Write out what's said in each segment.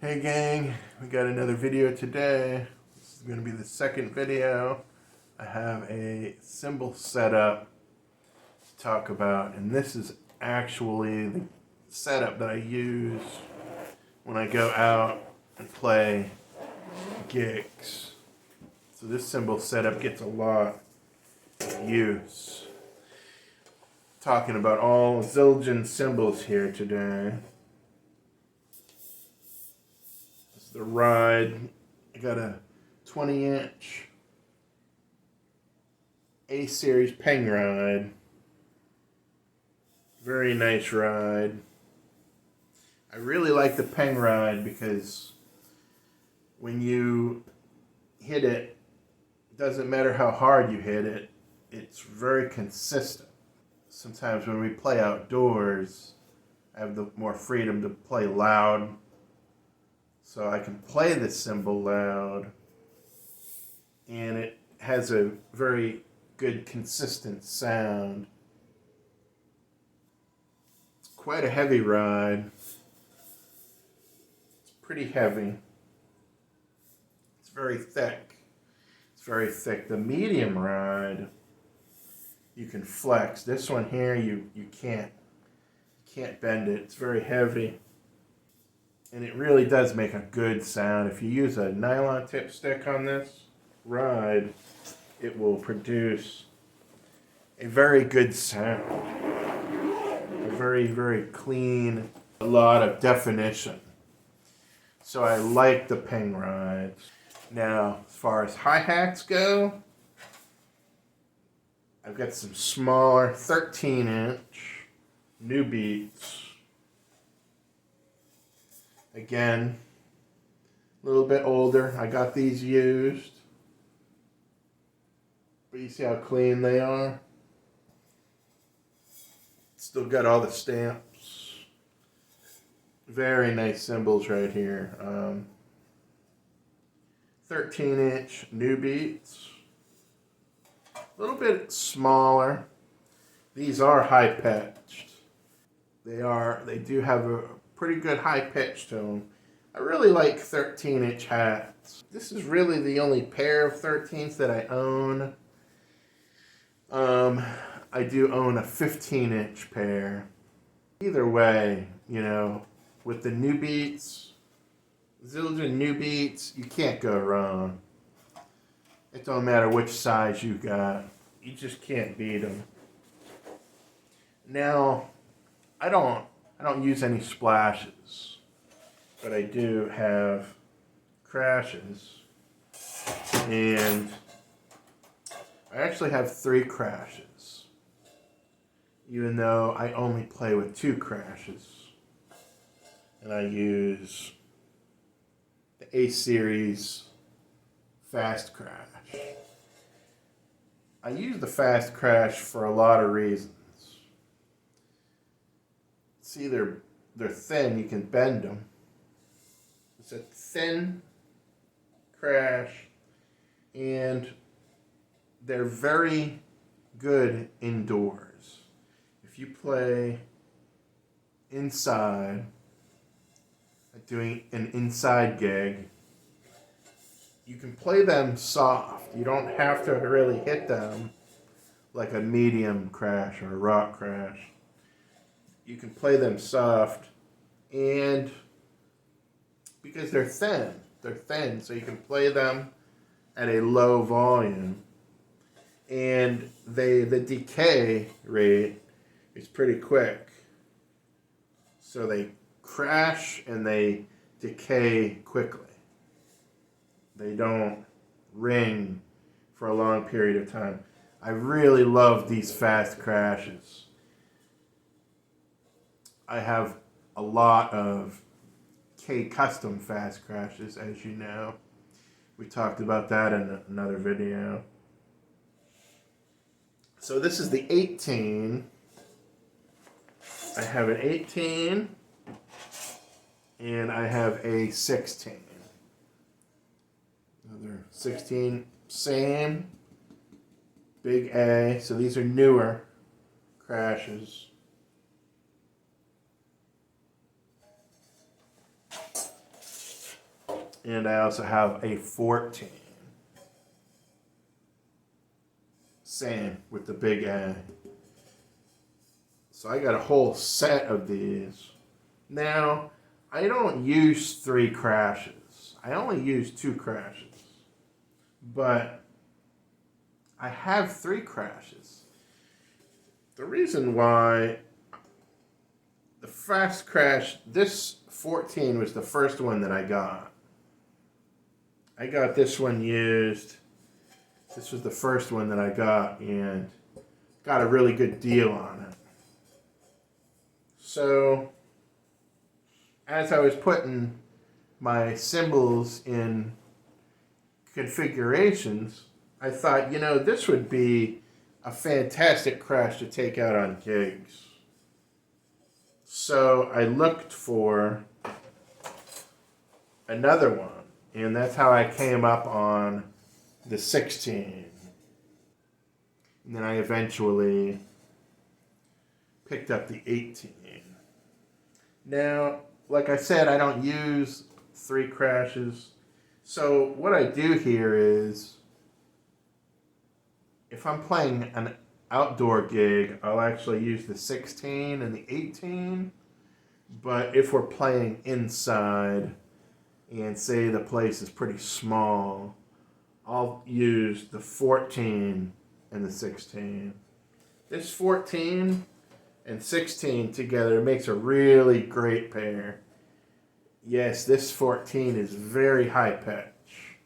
Hey gang, we got another video today. This is going to be the second video. I have a cymbal setup to talk about, and this is actually the setup that I use when I go out and play gigs. So this cymbal setup gets a lot of use. Talking about all Zildjian cymbals here today. The ride, I got a 20-inch A-series peng ride. Very nice ride. I really like the peng ride because when you hit it, it doesn't matter how hard you hit it, it's very consistent. Sometimes when we play outdoors, I have the more freedom to play loud. So I can play the cymbal loud, and it has a very good consistent sound. It's quite a heavy ride. It's pretty heavy. It's very thick. It's very thick. The medium ride, you can flex. This one here, you can't bend it. It's very heavy. And it really does make a good sound. If you use a nylon tip stick on this ride, it will produce a very good sound. A very, very clean, a lot of definition. So I like the peng ride. Now, as far as hi-hats go, I've got some smaller 13-inch new beats. Again, a little bit older. I got these used. But you see how clean they are? Still got all the stamps. Very nice cymbals right here. 13-inch new beats. A little bit smaller. These are high-pitched. They do have a pretty good high pitch to them. I really like 13-inch hats. This is really the only pair of 13s that I own. I do own a 15-inch pair. Either way, you know, with the new beats, Zildjian new beats, you can't go wrong. It don't matter which size you got. You just can't beat them. Now, I don't use any splashes, but I do have crashes, and I actually have 3 crashes, even though I only play with 2 crashes, and I use the A-series fast crash. I use the fast crash for a lot of reasons. See, they're thin, you can bend them. It's a thin crash, and they're very good indoors. If you play inside, like doing an inside gig, you can play them soft. You don't have to really hit them like a medium crash or a rock crash. You can play them soft, and because they're thin, so you can play them at a low volume, and the decay rate is pretty quick. So they crash and they decay quickly. They don't ring for a long period of time. I really love these fast crashes. I have a lot of K-custom fast crashes, as you know. We talked about that in another video. So this is the 18. I have an 18, and I have a 16. Another 16, same, big A. So these are newer crashes. And I also have a 14. Same with the big A. So I got a whole set of these. Now, I don't use 3 crashes. I only use 2 crashes. But I have 3 crashes. The reason why the fast crash, this 14 was the first one that I got. I got this one used. This was the first one that I got and got a really good deal on it. So, as I was putting my cymbals in configurations, I thought, this would be a fantastic crash to take out on gigs. So I looked for another one, and that's how I came up on the 16. And then I eventually picked up the 18. Now, like I said, I don't use 3 crashes. So what I do here is, if I'm playing an outdoor gig, I'll actually use the 16 and the 18. But if we're playing inside, and say the place is pretty small, I'll use the 14 and the 16. This 14 and 16 together makes a really great pair. Yes, this 14 is very high pitch.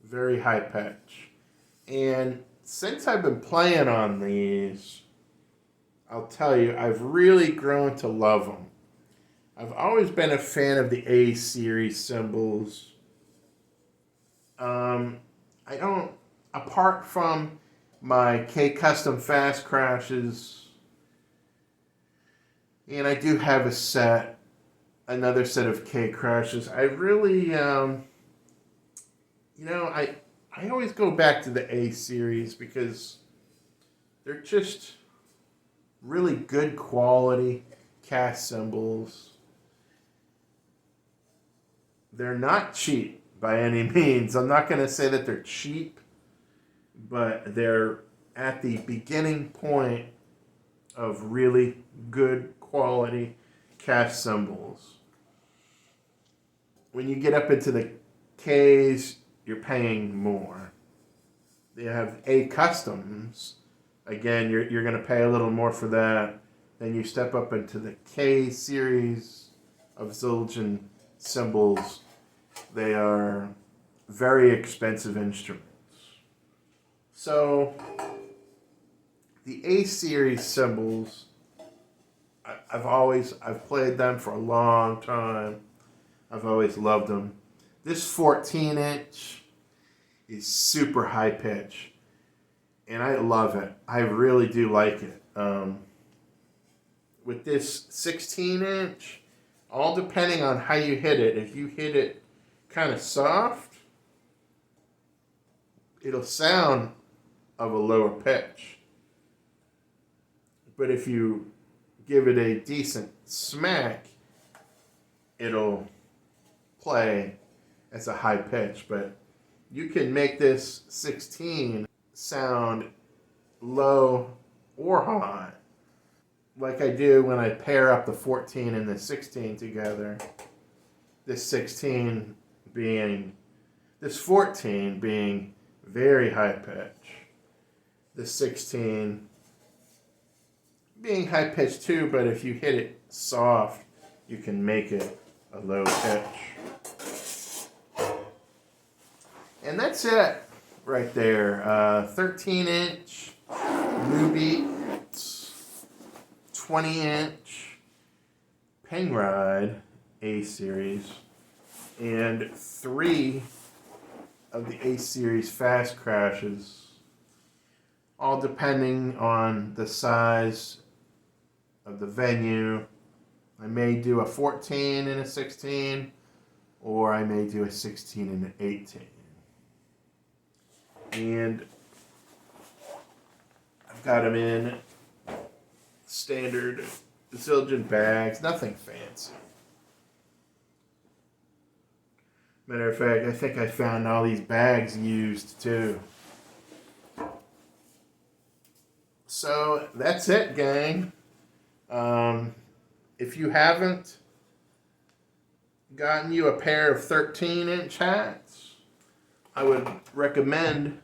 Very high pitch. And since I've been playing on these, I'll tell you, I've really grown to love them. I've always been a fan of the A series cymbals. I don't, apart from my K Custom Fast Crashes, and I do have another set of K Crashes. I really, I always go back to the A series because they're just really good quality cast cymbals. They're not cheap by any means. I'm not going to say that they're cheap, but they're at the beginning point of really good quality cast cymbals. When you get up into the Ks, you're paying more. They have A customs. Again, you're going to pay a little more for that. Then you step up into the K series of Zildjian cymbals. They are very expensive instruments. So, the A series cymbals, I've played them for a long time. I've always loved them. This 14-inch is super high pitch, and I love it. I really do like it. With this 16-inch, all depending on how you hit it, if you hit it kind of soft, it'll sound of a lower pitch. But if you give it a decent smack, it'll play as a high pitch. But you can make this 16 sound low or high, like I do when I pair up the 14 and the 16 together. This 14 being very high pitch. The 16 being high pitch too, but if you hit it soft, you can make it a low pitch. And that's it right there. 13-inch Ruby, 20-inch Penrod A series, and 3 of the A series fast crashes, all depending on the size of the venue. I may do a 14 and a 16, or I may do a 16 and an 18. And I've got them in standard Zildjian bags, nothing fancy. Matter of fact, I think I found all these bags used too. So that's it, gang. If you haven't gotten you a pair of 13-inch hats, I would recommend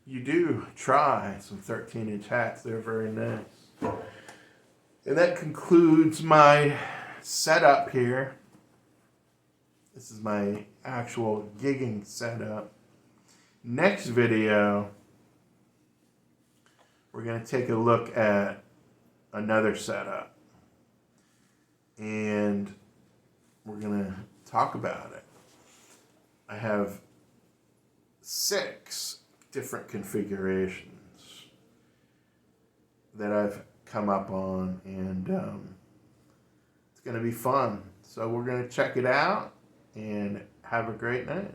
you do try some 13-inch hats. They're very nice. And that concludes my setup here. This is my actual gigging setup. Next video, we're going to take a look at another setup. And we're going to talk about it. I have 6 different configurations that I've come up on, and it's going to be fun. So we're going to check it out, and have a great night.